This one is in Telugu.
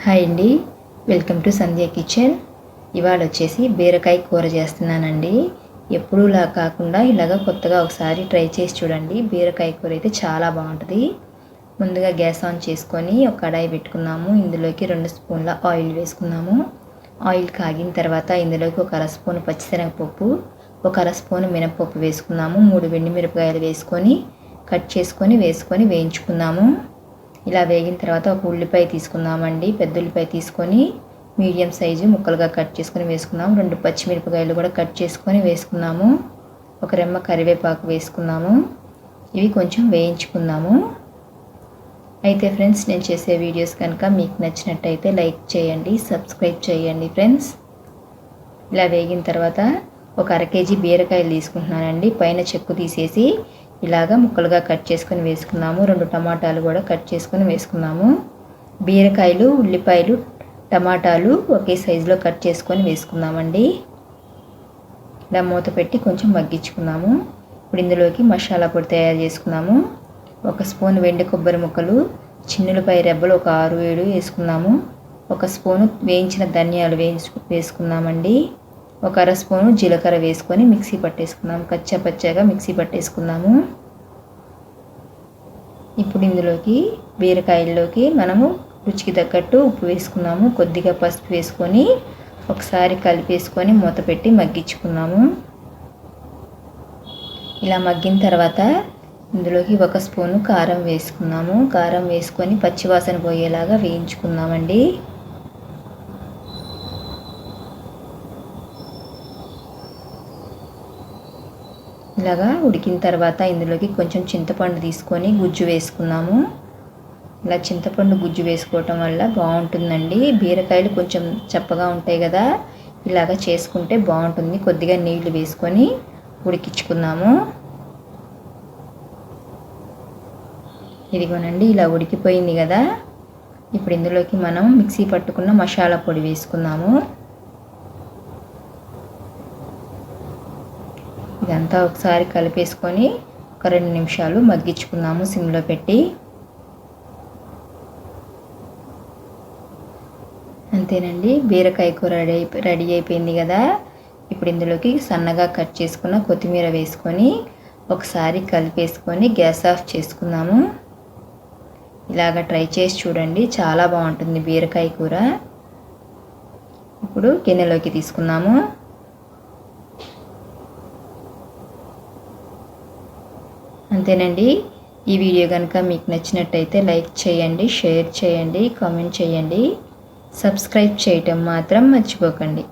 హాయ్ అండి, వెల్కమ్ టు సంధ్య కిచెన్. ఇవాళ వచ్చేసి బీరకాయ కూర చేస్తున్నానండి. ఎప్పుడూలా కాకుండా ఇలాగ కొత్తగా ఒకసారి ట్రై చేసి చూడండి. బీరకాయ కూర అయితే చాలా బాగుంటుంది. ముందుగా గ్యాస్ ఆన్ చేసుకొని ఒక కడాయి పెట్టుకున్నాము. ఇందులోకి 2 స్పూన్ల ఆయిల్ వేసుకున్నాము. ఆయిల్ కాగిన తర్వాత ఇందులోకి ఒక 1/2 స్పూన్ పచ్చిశనగపప్పు, ఒక 1/2 స్పూన్ మినపప్పు వేసుకున్నాము. 3 ఎండుమిరపకాయలు వేసుకొని కట్ చేసుకొని వేయించుకున్నాము. ఇలా వేగిన తర్వాత ఒక ఉల్లిపాయ తీసుకుందామండి. పెద్ద ఉల్లిపాయ తీసుకొని మీడియం సైజు ముక్కలుగా కట్ చేసుకొని వేసుకున్నాము. 2 పచ్చిమిరపకాయలు కూడా కట్ చేసుకొని వేసుకున్నాము. ఒక రెమ్మ కరివేపాకు వేసుకున్నాము. ఇవి కొంచెం వేయించుకుందాము. అయితే ఫ్రెండ్స్, నేను చేసే వీడియోస్ కనుక మీకు నచ్చినట్టయితే లైక్ చేయండి, సబ్స్క్రైబ్ చేయండి ఫ్రెండ్స్. ఇలా వేగిన తర్వాత ఒక 1/2 కేజీ బీరకాయలు తీసుకుంటున్నానండి. పైన చెక్కు తీసేసి ఇలాగా ముక్కలుగా కట్ చేసుకొని వేసుకున్నాము. 2 టమాటాలు కూడా కట్ చేసుకొని వేసుకున్నాము. బీరకాయలు, ఉల్లిపాయలు, టమాటాలు ఒకే సైజులో కట్ చేసుకొని వేసుకున్నామండి. ఇలా మూత పెట్టి కొంచెం మగ్గించుకున్నాము. ఇప్పుడు ఇందులోకి మసాలా పొడి తయారు చేసుకున్నాము. 1 స్పూన్ వెండి కొబ్బరి ముక్కలు, చిన్నులపై రెబ్బలు ఒక 6-7 వేసుకున్నాము. 1 స్పూను వేయించిన ధనియాలు వేసుకున్నామండి. ఒక 1/2 స్పూను జీలకర్ర వేసుకొని మిక్సీ పట్టేసుకున్నాము. కచ్చాపచ్చాగా మిక్సీ పట్టేసుకున్నాము. ఇప్పుడు ఇందులోకి బీరకాయల్లోకి మనము రుచికి తగ్గట్టు ఉప్పు వేసుకున్నాము. కొద్దిగా పసుపు వేసుకొని ఒకసారి కలిపేసుకొని మూత పెట్టి మగ్గించుకున్నాము. ఇలా మగ్గిన తర్వాత ఇందులోకి 1 స్పూను కారం వేసుకున్నాము. కారం వేసుకొని పచ్చివాసన పోయేలాగా వేయించుకున్నామండి. ఇలాగా ఉడికిన తర్వాత ఇందులోకి కొంచెం చింతపండు తీసుకొని గుజ్జు వేసుకున్నాము. ఇలా చింతపండు గుజ్జు వేసుకోవటం వల్ల బాగుంటుందండి. బీరకాయలు కొంచెం చప్పగా ఉంటాయి కదా, ఇలాగ చేసుకుంటే బాగుంటుంది. కొద్దిగా నీళ్లు వేసుకొని ఉడికించుకున్నాము. ఇదిగోనండి, ఇలా ఉడికిపోయింది కదా. ఇప్పుడు ఇందులోకి మనం మిక్సీ పట్టుకున్న మసాలా పొడి వేసుకున్నాము. ఇదంతా ఒకసారి కలిపేసుకొని ఒక 2 నిమిషాలు మగ్గించుకున్నాము సిమ్లో పెట్టి. అంతేనండి, బీరకాయ కూర రెడీ అయిపోయింది కదా. ఇప్పుడు ఇందులోకి సన్నగా కట్ చేసుకున్న కొత్తిమీర వేసుకొని ఒకసారి కలిపేసుకొని గ్యాస్ ఆఫ్ చేసుకున్నాము. ఇలాగ ట్రై చేసి చూడండి, చాలా బాగుంటుంది బీరకాయ కూర. ఇప్పుడు గిన్నెలోకి తీసుకున్నాము. అంతేనండి, ఈ వీడియో కనుక మీకు నచ్చినట్టయితే లైక్ చేయండి, షేర్ చేయండి, కామెంట్ చేయండి, సబ్స్క్రైబ్ చేయటం మాత్రం మర్చిపోకండి.